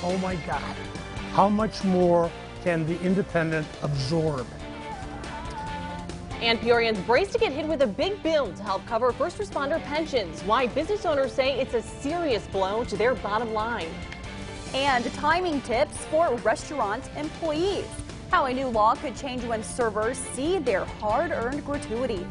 oh my God, how much more can the independent absorb? And Peorians brace to get hit with a big bill to help cover first responder pensions. Why business owners say it's a serious blow to their bottom line. And timing tips for restaurant employees. How a new law could change when servers see their hard-earned gratuities.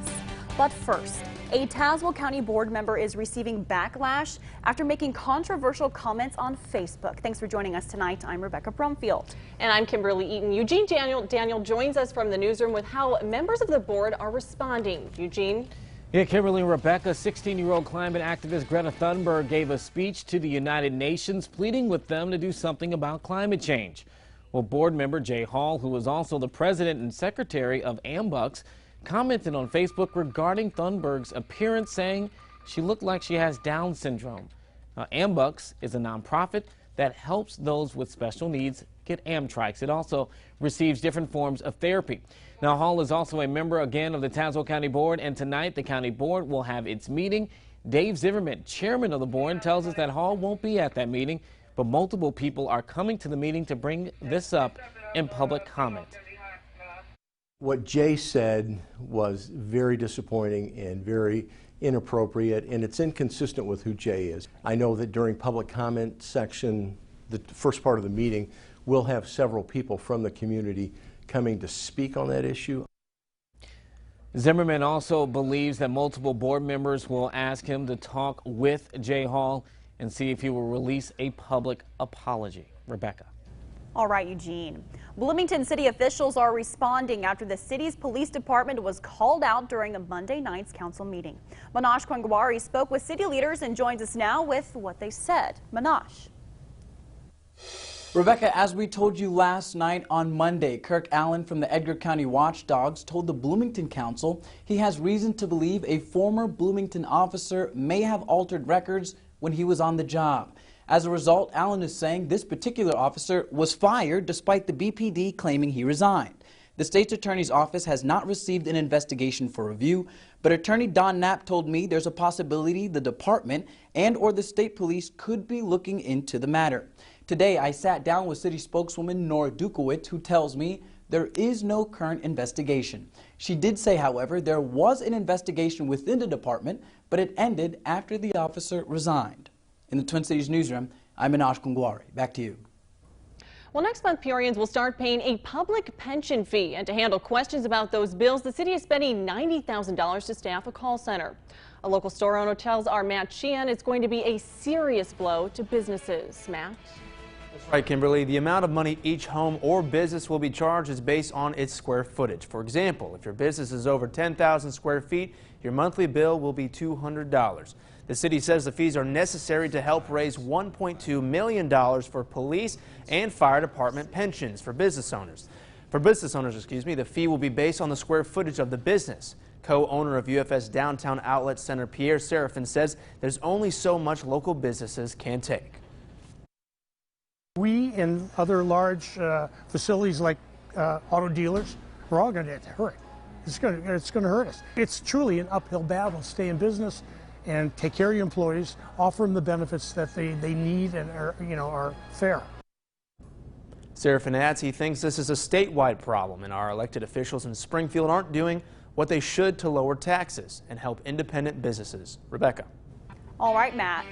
But first, a Tazewell County board member is receiving backlash after making controversial comments on Facebook. Thanks for joining us tonight. I'm Rebecca Brumfield. And I'm Kimberly Eaton. Eugene Daniel joins us from the newsroom with how members of the board are responding. Eugene? Yeah, Kimberly and Rebecca, 16-year-old climate activist Greta Thunberg gave a speech to the United Nations pleading with them to do something about climate change. Well, board member Jay Hall, who is also the president and secretary of AMBUCS, commented on Facebook regarding Thunberg's appearance, saying she looked like she has Down syndrome. AMBUCS is a nonprofit that helps those with special needs get Amtrikes. It also receives different forms of therapy. Now, Hall is also a member again of the Tazewell County Board, and tonight the county board will have its meeting. Dave Zimmerman, chairman of the board, tells us that Hall won't be at that meeting, but multiple people are coming to the meeting to bring this up in public comment. What Jay said was very disappointing and very inappropriate, and it's inconsistent with who Jay is. I know that during public comment section, the first part of the meeting, we'll have several people from the community coming to speak on that issue. Zimmerman also believes that multiple board members will ask him to talk with Jay Hall and see if he will release a public apology. Rebecca. All right, Eugene. Bloomington city officials are responding after the city's police department was called out during the Monday night's council meeting. Manash Kwangwari spoke with city leaders and joins us now with what they said. Manash. Rebecca, as we told you last night on Monday, Kirk Allen from the Edgar County Watchdogs told the Bloomington Council he has reason to believe a former Bloomington officer may have altered records when he was on the job. As a result, Allen is saying this particular officer was fired despite the BPD claiming he resigned. The state's attorney's office has not received an investigation for review, but Attorney Don Knapp told me there's a possibility the department and or the state police could be looking into the matter. Today, I sat down with city spokeswoman Nora Dukowitz, who tells me there is no current investigation. She did say, however, there was an investigation within the department, but it ended after the officer resigned. In the Twin Cities newsroom, I'm Manash Kwangwari. Back to you. Well, next month, Peorians will start paying a public pension fee. And to handle questions about those bills, the city is spending $90,000 to staff a call center. A local store owner tells our Matt Sheehan it's going to be a serious blow to businesses. Matt? That's right, Kimberly. The amount of money each home or business will be charged is based on its square footage. For example, if your business is over 10,000 square feet, your monthly bill will be $200. The city says the fees are necessary to help raise $1.2 million for police and fire department pensions for business owners. The fee will be based on the square footage of the business. Co-owner of UFS Downtown Outlet Center, Pierre Serafin, says there's only so much local businesses can take. We and other large facilities like auto dealers, we're all going to get hurt. It's going to hurt us. It's truly an uphill battle. Stay in business and take care of your employees, offer them the benefits that they need and are fair. Serafin adds he thinks this is a statewide problem and our elected officials in Springfield aren't doing what they should to lower taxes and help independent businesses. Rebecca. All right, Matt.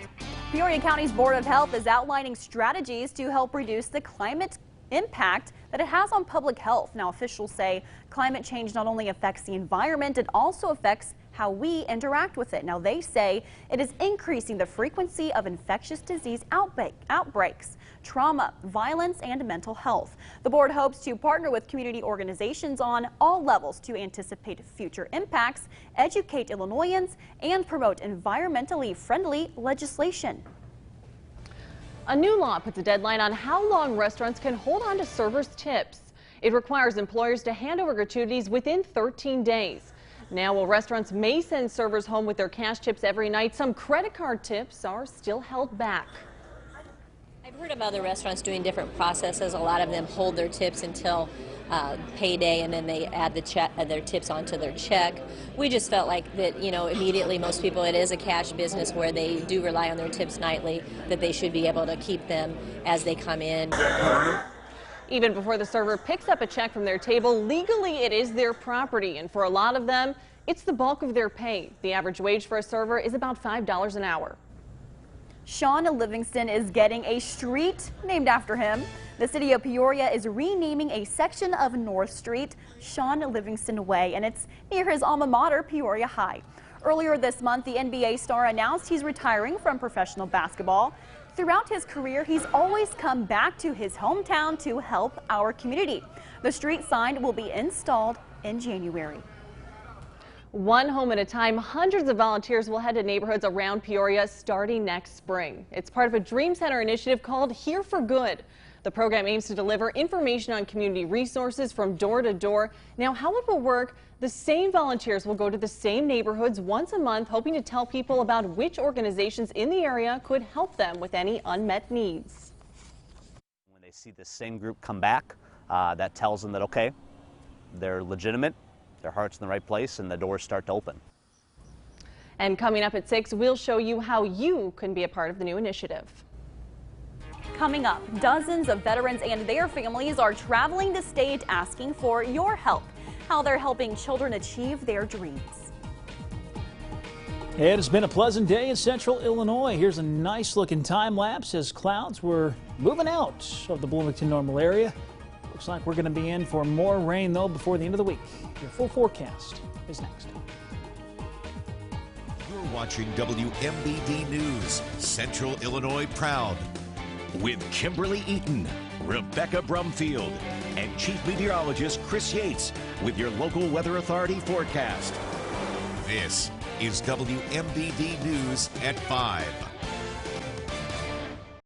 Peoria County's Board of Health is outlining strategies to help reduce the climate impact that it has on public health. Now, officials say climate change not only affects the environment, it also affects how we interact with it. Now, they say it is increasing the frequency of infectious disease outbreaks, trauma, violence, and mental health. The board hopes to partner with community organizations on all levels to anticipate future impacts, educate Illinoisans, and promote environmentally friendly legislation. A new law puts a deadline on how long restaurants can hold on to servers' tips. It requires employers to hand over gratuities within 13 days. Now, while restaurants may send servers home with their cash tips every night, some credit card tips are still held back. heard of other restaurants doing different processes. A lot of them hold their tips until payday, and then they add their tips onto their check. We just felt like that, immediately most people, it is a cash business where they do rely on their tips nightly, that they should be able to keep them as they come in. Even before the server picks up a check from their table, legally it is their property, and for a lot of them, it's the bulk of their pay. The average wage for a server is about $5 an hour. Sean Livingston is getting a street named after him. The city of Peoria is renaming a section of North Street Sean Livingston Way, and it's near his alma mater, Peoria High. Earlier this month, the NBA star announced he's retiring from professional basketball. Throughout his career, he's always come back to his hometown to help our community. The street sign will be installed in January. One home at a time, hundreds of volunteers will head to neighborhoods around Peoria starting next spring. It's part of a Dream Center initiative called Here for Good. The program aims to deliver information on community resources from door to door. Now, how it will work, the same volunteers will go to the same neighborhoods once a month, hoping to tell people about which organizations in the area could help them with any unmet needs. When they see the same group come back, that tells them that, okay, they're legitimate, their heart's in the right place, and the doors start to open. And coming up at 6, we'll show you how you can be a part of the new initiative. Coming up, dozens of veterans and their families are traveling the state asking for your help. How they're helping children achieve their dreams. It has been a pleasant day in central Illinois. Here's a nice looking time lapse as clouds were moving out of the Bloomington normal area. Looks like we're going to be in for more rain though before the end of the week. Your full forecast is next. You're watching WMBD News, Central Illinois Proud, with Kimberly Eaton, Rebecca Brumfield, and Chief Meteorologist Chris Yates with your local weather authority forecast. This is WMBD News at 5.